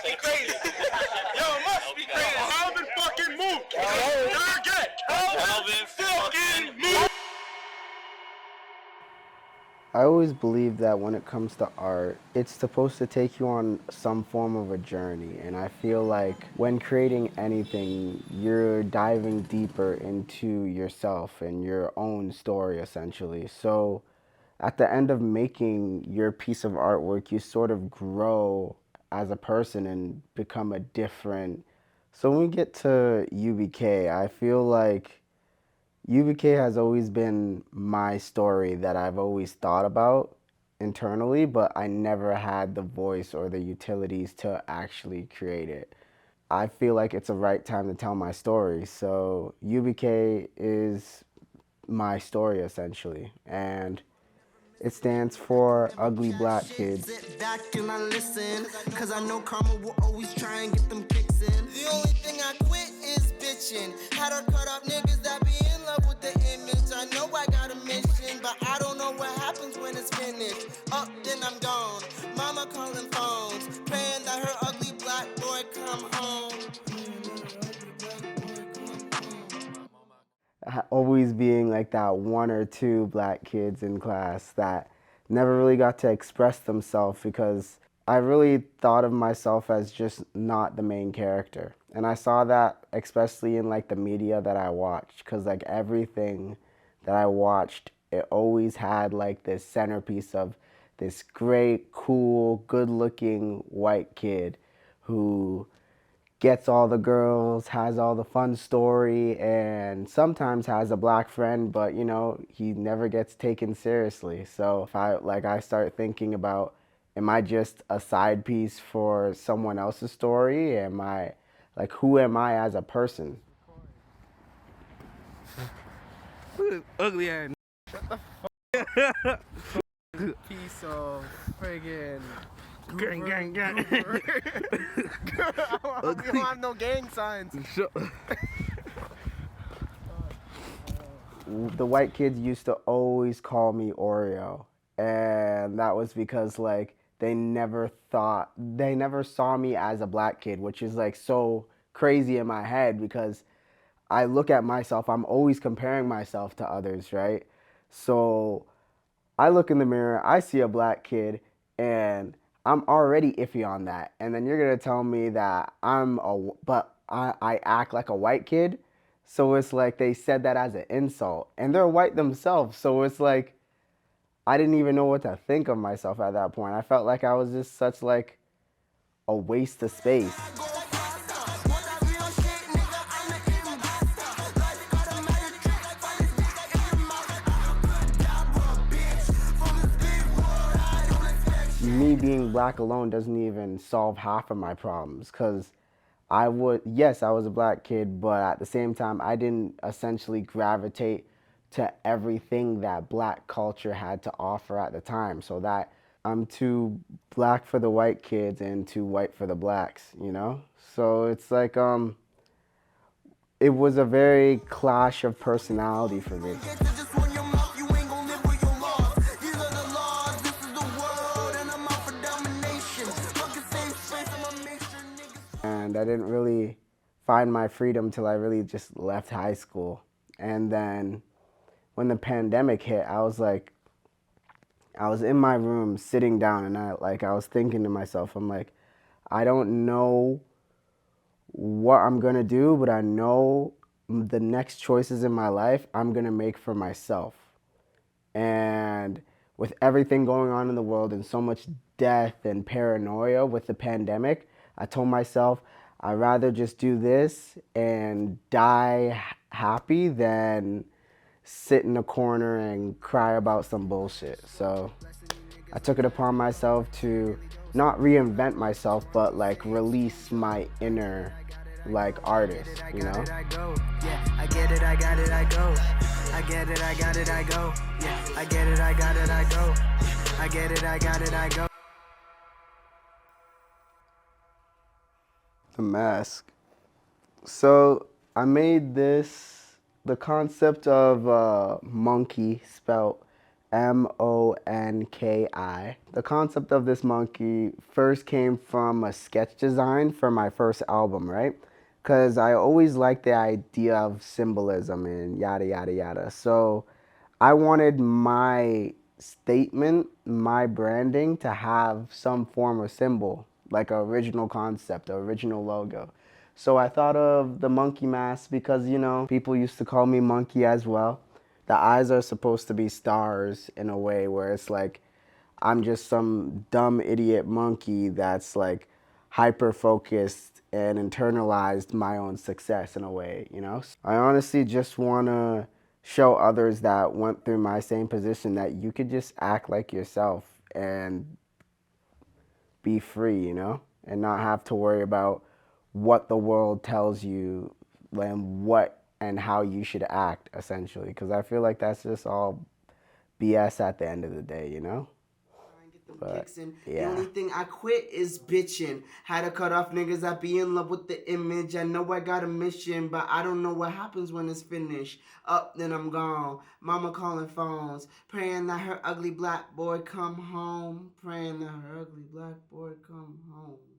be crazy. Yo, it must be crazy. Calvin fucking move. Calvin fucking move. I always believe that when it comes to art, it's supposed to take you on some form of a journey. And I feel like when creating anything, you're diving deeper into yourself and your own story, essentially. So at the end of making your piece of artwork, you sort of grow as a person and become a different. So when we get to UBK, I feel like UBK has always been my story that I've always thought about internally, but I never had the voice or the utilities to actually create it. I feel like it's a right time to tell my story. So UBK is my story essentially, and it stands for Ugly Black Kids. Sit back and I listen, cause I know karma will always try and get them kicks in. The only thing I quit is bitching. Had her cut up niggas that be in love with the image. I know I got a mission, but I don't know what happens when it's finished. Up, then I'm gone. Mama calling phones, praying that her ugly black boy come home. Always being like that one or two black kids in class that never really got to express themselves because I really thought of myself as just not the main character. And I saw that especially in like the media that I watched, because like everything that I watched, it always had like this centerpiece of this great, cool, good looking white kid who gets all the girls, has all the fun story, and sometimes has a black friend, but you know, he never gets taken seriously. So if I start thinking about, am I just a side piece for someone else's story? Am I like, who am I as a person? Ugly ass. Piece of friggin' gang. We don't have no gang signs. The white kids used to always call me Oreo, and that was because like they never saw me as a black kid, which is like so crazy in my head because I look at myself, I'm always comparing myself to others, right? So I look in the mirror, I see a black kid, and I'm already iffy on that. And then you're gonna tell me that I act like a white kid. So it's like they said that as an insult, and they're white themselves. So it's like I didn't even know what to think of myself at that point. I felt like I was just such like a waste of space. Me being black alone doesn't even solve half of my problems because yes, I was a black kid, but at the same time, I didn't essentially gravitate to everything that black culture had to offer at the time. So that I'm too black for the white kids and too white for the blacks, you know? So it's like, it was a very clash of personality for me. And I didn't really find my freedom till I really just left high school. And then when the pandemic hit, I was in my room sitting down and I was thinking to myself, I'm like, I don't know what I'm gonna do, but I know the next choices in my life I'm gonna make for myself. And with everything going on in the world and so much death and paranoia with the pandemic, I told myself I'd rather just do this and die happy than sit in a corner and cry about some bullshit. So I took it upon myself to not reinvent myself, but like release my inner like artist, you know? Yeah, I get it, I got it, I go. I get it, I got it, I go. Yeah, I get it, I got it, I go. I get it, I got it, I go. The mask. So I made this, the concept of monkey spelt Monki. The concept of this monkey first came from a sketch design for my first album, right? Because I always liked the idea of symbolism and yada, yada, yada. So I wanted my statement, my branding to have some form of symbol, like an original concept, an original logo. So I thought of the monkey mask because, people used to call me monkey as well. The eyes are supposed to be stars in a way where it's like I'm just some dumb idiot monkey that's like hyper focused and internalized my own success in a way. I honestly just want to show others that went through my same position that you could just act like yourself and be free, and not have to worry about what the world tells you and what and how you should act, essentially. Because I feel like that's just all BS at the end of the day. But The yeah. only thing I quit is bitching. Had to cut off niggas that be in love with the image. I know I got a mission, but I don't know what happens when it's finished. Up, then I'm gone. Mama calling phones, praying that her ugly black boy come home. Praying that her ugly black boy come home.